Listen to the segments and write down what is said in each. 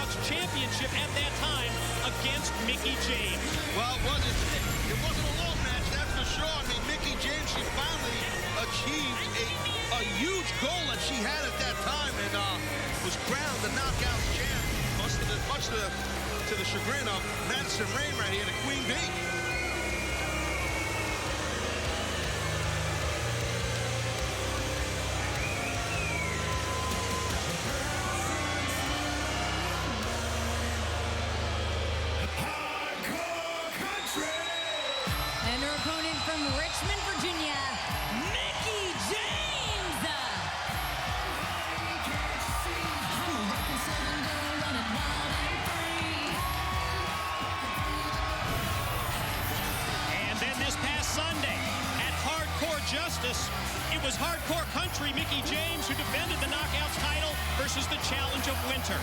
Knockouts Championship at that time against Mickie James. Well, it wasn't a long match, that's for sure. I mean, Mickie James, she finally achieved a huge goal that she had at that time and was crowned the Knockouts champ, much to the chagrin of Madison Rayne right here, the Queen Bee. And her opponent from Richmond, Virginia, Mickie James. And then this past Sunday at Hardcore Justice, it was Hardcore Country Mickie James who defended the Knockouts title versus the Challenge of Winter.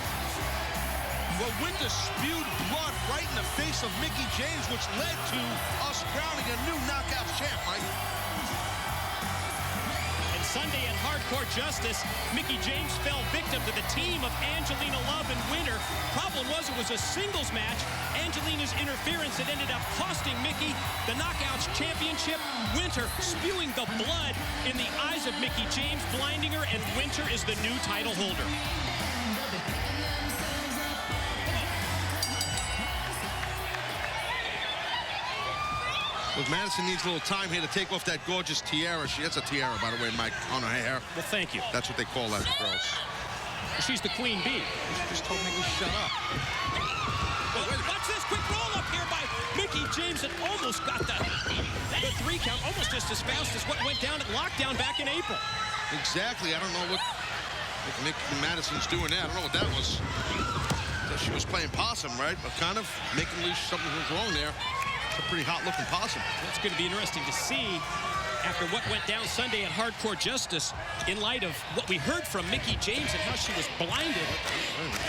Well, Winter spewed blood right in the face of Mickie James, which led to us crowning a new Knockouts champ, Mike. And Sunday at Hardcore Justice, Mickie James fell victim to the team of Angelina Love and Winter. Problem was, it was a singles match. Angelina's interference that ended up costing Mickie the Knockouts championship. Winter spewing the blood in the eyes of Mickie James, blinding her, and Winter is the new title holder. Look, Madison needs a little time here to take off that gorgeous tiara. That's a tiara, by the way, Mike, on her hair. Well, thank you. That's what they call that, girls. She's the Queen Bee. Just told Mickie shut up. Watch this quick roll up here by Mickie James that almost got the 3 count, almost just as fast as what went down at Lockdown back in April. Exactly. I don't know what Madison's doing there. I don't know what that was. She was playing possum, right? But kind of making loose something was wrong there. It's a pretty hot-looking possum. It's going to be interesting to see after what went down Sunday at Hardcore Justice in light of what we heard from Mickie James and how she was blinded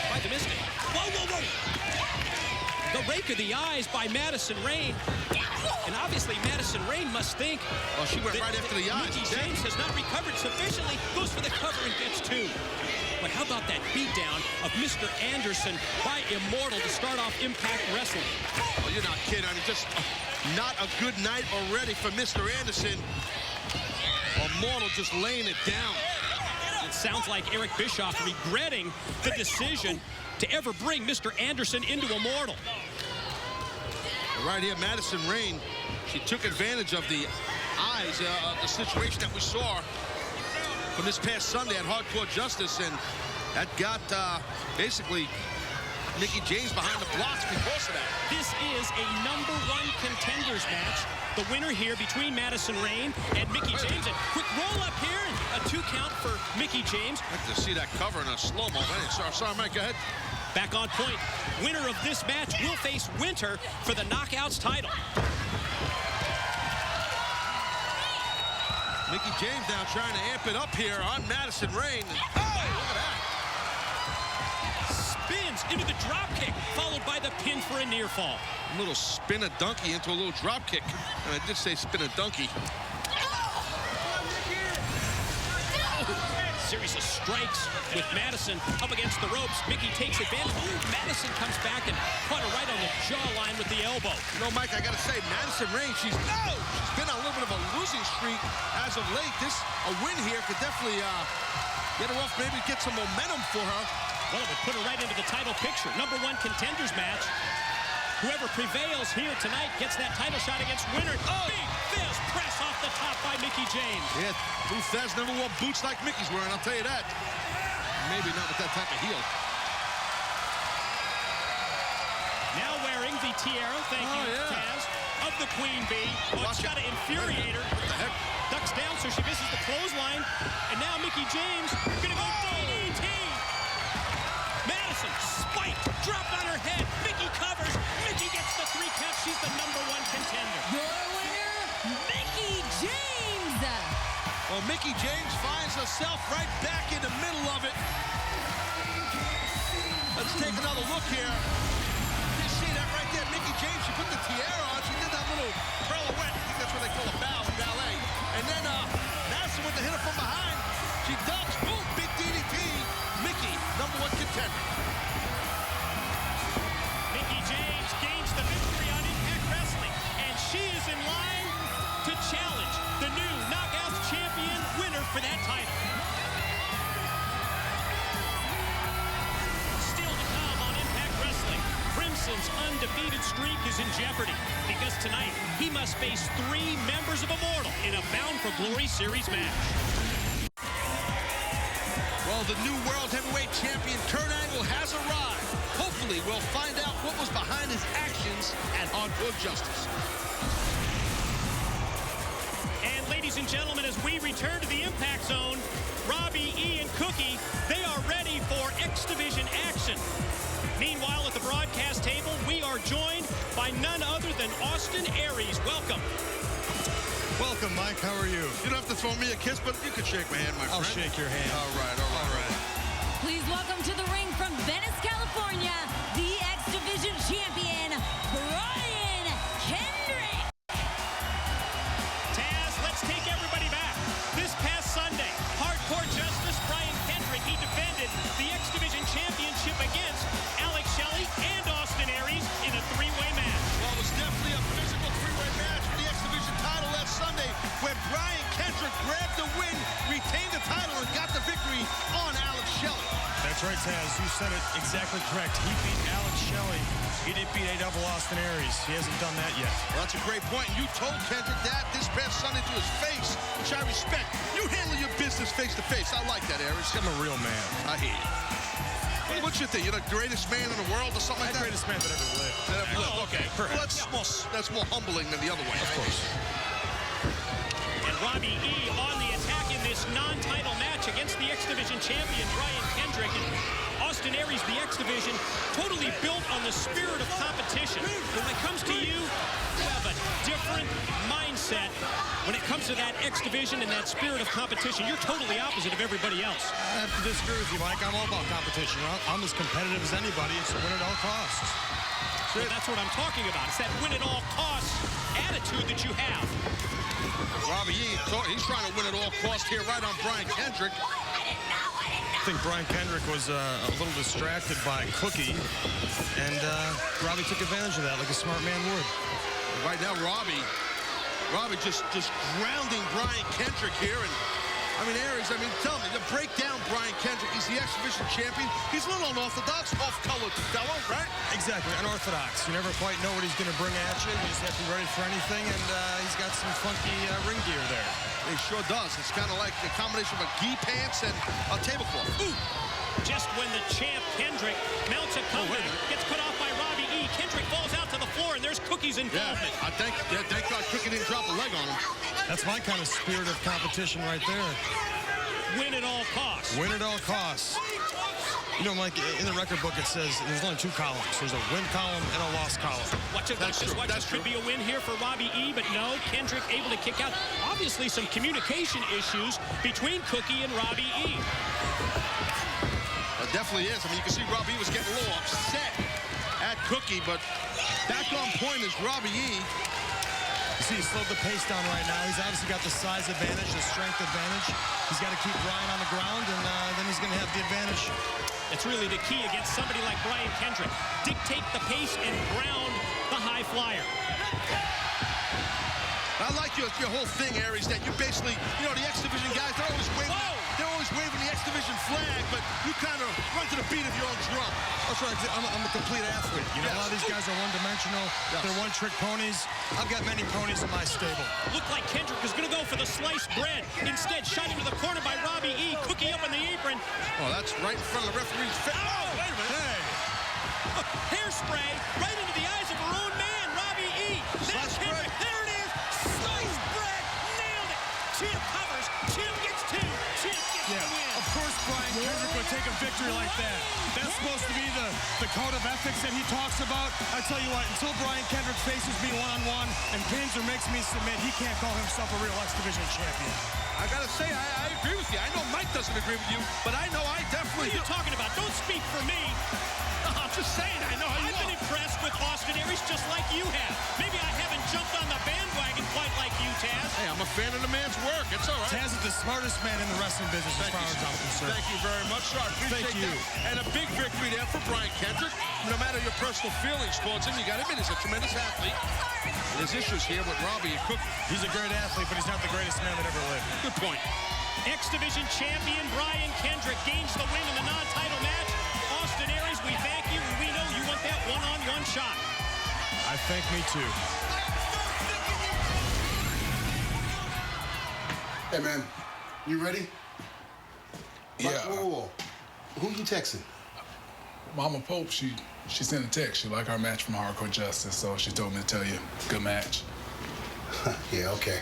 by the Mystic. Whoa, whoa, whoa! The rake of the eyes by Madison Rayne. And obviously Madison Rayne must think she went right after the eyes. Mickie James has not recovered sufficiently, goes for the cover and gets 2. But how about that beatdown of Mr. Anderson by Immortal to start off Impact Wrestling? Oh, you're not kidding. I mean, just not a good night already for Mr. Anderson. Immortal just laying it down. It sounds like Eric Bischoff regretting the decision to ever bring Mr. Anderson into Immortal. Right here, Madison Rayne, she took advantage of the eyes, the situation that we saw from this past Sunday at Hardcore Justice, and that got basically Mickie James behind the blocks because of that. This is a #1 contenders match. The winner here between Madison Rayne and Mickie James. And quick roll up here, and a 2 count for Mickie James. I'd like to see that cover in a slow-mo. Sorry, Mike, go ahead. Back on point. Winner of this match will face Winter for the Knockouts title. Mickie James now trying to amp it up here on Madison Rayne. Oh, look at that. Spins into the drop kick, followed by the pin for a near fall. A little spin a donkey into a little drop kick. And I did say spin a donkey. Series of strikes with Madison up against the ropes. Mickie takes advantage. Ooh, Madison comes back and caught her right on the jawline with the elbow. You know, Mike, I got to say, Madison Rayne, she's been on a little bit of a losing streak as of late. A win here could definitely get her off, maybe get some momentum for her. Well, it would put her right into the title picture. #1 contenders match. Whoever prevails here tonight gets that title shot against Winter. Oh! Big fist press off the top by Mickie James. Yeah, Lou Thesz never wore boots like Mickey's wearing, I'll tell you that. Maybe not with that type of heel. Now wearing the tiara, thank you, Taz, of the Queen Bee. Oh, it's got to infuriate her. What the heck? Ducks down so she misses the clothesline. And now Mickie James going to go DDT. Madison, spike, dropped on her head. Mickie covers. Mickie gets the 3 count. She's the #1 contender. Your winner, Mickie James. Well, Mickie James finds herself right back in the middle of it. Let's take another look here. You see that right there, Mickie James, she put the tiara on. She did that little pirouette. I think that's what they call a bow in ballet. And then Madison with the hitter from behind. She ducks. Boom, big DDT. Mickie, #1 contender. Rollins' undefeated streak is in jeopardy because tonight he must face 3 members of Immortal in a Bound for Glory Series match. Well, the new World Heavyweight Champion, Kurt Angle, has arrived. Hopefully, we'll find out what was behind his actions at Hardcore Justice. And ladies and gentlemen, as we return to the Impact Zone, Robbie E. and Cookie, they are ready for X Division action. Meanwhile, at the broadcast table, we are joined by none other than Austin Aries. Welcome. Welcome, Mike. How are you? You don't have to throw me a kiss, but you can shake my hand, my friend. I'll shake your hand. All right. Please welcome to the ring from Venice, California, the X Division champion, Brian Kendrick. Taz, let's take everybody back. This past Sunday, Hardcore Justice Brian Kendrick, he defended the X Division championship against Alex Shelley and Austin Aries in a 3-way match. Well, it was definitely a physical 3-way match for the X Division title last Sunday, where Brian Kendrick grabbed the win, retained the title, and got the victory on Alex Shelley. That's right, Taz. You said it exactly correct. He beat Alex Shelley. He didn't beat A-Double Austin Aries. He hasn't done that yet. Well, that's a great point. You told Kendrick that this past Sunday to his face, which I respect. You handle your business face-to-face. I like that, Aries. I'm a real man. I hear you. What's your thing? You're the greatest man in the world or something like that? The greatest man that ever lived. Okay. Well, that's more humbling than the other way. Of course. And Robbie E. on the attack in this non-title match against the X Division champion, Brian Kendrick. And Austin Aries, the X Division, totally built on the spirit of competition. When it comes to you, you have a different mindset. When it comes to that X Division and that spirit of competition, you're totally opposite of everybody else. I have to disagree with you, Mike. I'm all about competition. I'm as competitive as anybody. It's a win at all costs. Well, that's what I'm talking about. It's that win at all costs attitude that you have. Robbie E., he's trying to win at all costs here right on Brian Kendrick. I think Brian Kendrick was a little distracted by Cookie, and Robbie took advantage of that like a smart man would. Right now, Robbie just grounding Brian Kendrick here. And I mean, Aries, tell me, to break down Brian Kendrick, he's the X Division champion. He's a little unorthodox, off-colored fellow, right? Exactly, unorthodox. You never quite know what he's going to bring at you. You just have to be ready for anything, and he's got some funky ring gear there. He sure does. It's kind of like a combination of a gi pants and a tablecloth. Ooh! Just when the champ Kendrick mounts a comeback, gets cut off by Robbie E. Kendrick falls out to the floor, and there's Cookie's involvement. Yeah, thank God Cookie didn't drop a leg on him. That's my kind of spirit of competition right there. Win at all costs. Win at all costs. You know, Mike, in the record book it says there's only 2 columns. There's a win column and a loss column. Watch it, watch this. Could be a win here for Robbie E., but no, Kendrick able to kick out. Obviously some communication issues between Cookie and Robbie E. It definitely is. You can see Robbie E. was getting a little upset at Cookie, but back on point is Robbie E. You see, he's slowed the pace down right now. He's obviously got the size advantage, the strength advantage. He's got to keep Brian on the ground, and then he's going to have the advantage. It's really the key against somebody like Brian Kendrick. Dictate the pace and ground the high flyer. I like your whole thing, Aries, that you basically, the X Division guys, they're always waving the X Division flag, but you kind of run to the beat of your own drum. That's right. I'm a complete athlete. A lot of these guys are one-dimensional. Yes. They're one-trick ponies. I've got many ponies in my stable. Looked like Kendrick was going to go for the sliced bread. Instead, shot into the corner by Robbie E. Cookie up on the apron. Oh, that's right in front of the referee's face. Oh, wait a minute. Hey. Hairspray right into the eyes of her own man, Robbie E. That's Kendrick. There it is. Sliced bread. Nailed it. Champ covers. Champ gets 2. Champ gets the win. Of course, Brian Kendrick would take a victory like that. That's supposed to be the code of ethics that he talks about. I tell you what, until Brian Kendrick faces me one-on-one and pins or makes me submit, he can't call himself a real X Division champion. I gotta say, I agree with you. I know Mike doesn't agree with you, but I know I definitely do. What are you talking about? Don't speak for me. I'm just saying, I know how you I've been impressed with Austin Aries just like you have. Maybe I haven't jumped on the bandwagon quite like you, Taz. Hey, I'm a fan of the man's work. It's all right. Taz is the smartest man in the wrestling business as far as I'm concerned. Thank you very much, sir. I appreciate that. And a big victory there for Brian Kendrick. No matter your personal feelings towards him, you got to admit he's a tremendous athlete. There's issues here with Robbie and Cookie. He's a great athlete, but he's not the greatest man that ever lived. Good point. X Division champion Brian Kendrick gains the win in the non-title match. Austin Aries, we thank you, and we know you want that one-on-one shot. I think me too. Hey, man, you ready? Yeah. Whoa. Who you texting? Mama Pope, she sent a text. She liked our match from Hardcore Justice, so she told me to tell you, good match. Yeah, okay.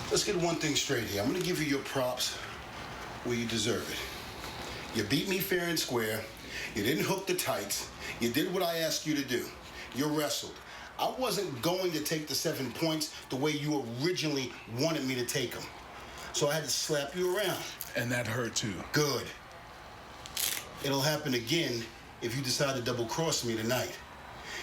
Let's get one thing straight here. I'm going to give you your props where you deserve it. You beat me fair and square. You didn't hook the tights. You did what I asked you to do. You wrestled. I wasn't going to take the 7 points the way you originally wanted me to take them. So I had to slap you around. And that hurt, too. Good. It'll happen again if you decide to double-cross me tonight.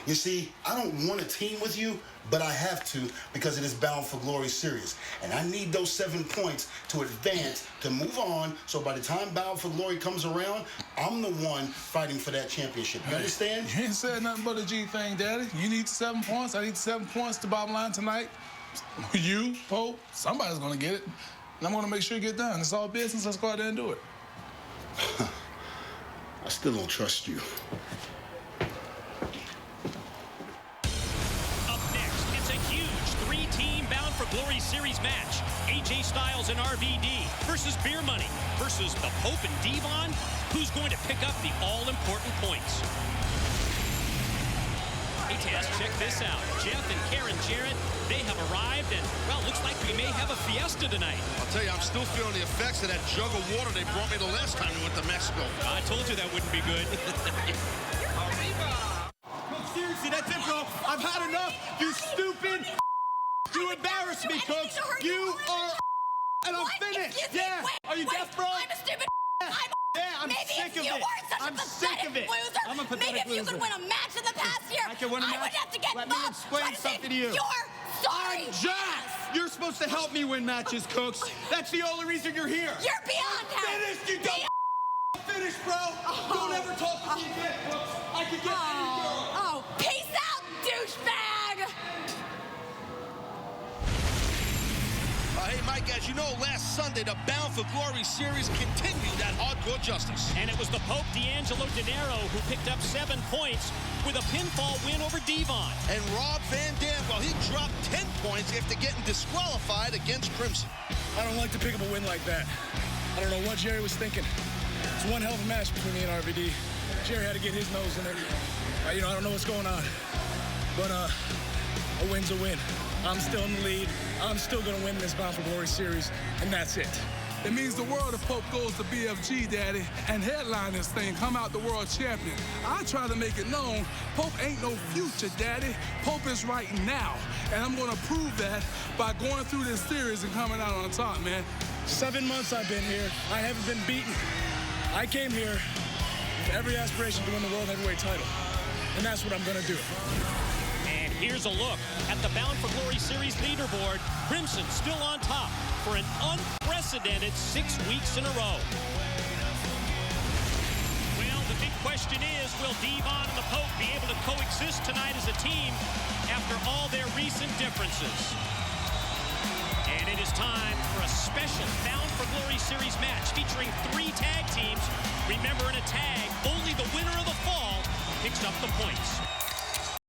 You see, I don't want to team with you, but I have to because it is Bound for Glory series. And I need those 7 points to advance, to move on, so by the time Bound for Glory comes around, I'm the one fighting for that championship. You understand? You ain't said nothing but a G thing, Daddy. You need 7 points. I need 7 points to bottom line tonight. You, Pope, somebody's going to get it. And I'm going to make sure you get done. It's all business. Let's go out there and do it. I still don't trust you. Up next, it's a huge 3-team Bound for Glory series match. AJ Styles and RVD versus Beer Money versus the Pope and Devon. Who's going to pick up the all-important points? Hey, Taz, check this out. Jeff and Karen Jarrett, they have arrived, and, well, looks like we may have a fiesta tonight. I'll tell you, I'm still feeling the effects of that jug of water they brought me the last time we went to Mexico. I told you that wouldn't be good. Seriously, that's it, bro. I've had enough. You stupid. You embarrass me, Cooks. You are. And I'm finished. Yeah. Are you deaf, bro? I'm a stupid. Yeah, I'm sick of it. I'm sick of it. Loser. I'm a pathetic Maybe if you loser. could win a match in the past year, I can win a match. I would have to get Let me involved. explain Try to something save to you. Your story. I'm Jack. You're supposed to help me win matches, Cooks. That's the only reason you're here. You're beyond help. Finished, you don't finish, bro. Don't ever talk to me again, Cooks. I can get any girl. Oh, peace out, douchebag. Hey, Mike, as you know, last Sunday, the Bound for Glory series continued at Hardcore Justice. And it was the Pope D'Angelo Dinero who picked up 7 points with a pinfall win over Devon. And Rob Van Dam, well, he dropped 10 points after getting disqualified against Crimson. I don't like to pick up a win like that. I don't know what Jerry was thinking. It's one hell of a match between me and RVD. Jerry had to get his nose in it. I don't know what's going on. But a win's a win. I'm still in the lead. I'm still going to win this Bound for Glory series, and that's it. It means the world if Pope goes to BFG, Daddy, and headline this thing, come out the world champion. I try to make it known, Pope ain't no future, Daddy. Pope is right now, and I'm going to prove that by going through this series and coming out on top, man. 7 months I've been here. I haven't been beaten. I came here with every aspiration to win the World Heavyweight title, and that's what I'm going to do. And here's a look at the Bound for Glory series leaderboard. Crimson still on top for an unprecedented 6 weeks in a row. Well, the big question is, will Devon and the Pope be able to coexist tonight as a team after all their recent differences? And it is time for a special Bound for Glory series match featuring 3 tag teams. Remember, in a tag, only the winner of the fall picks up the points.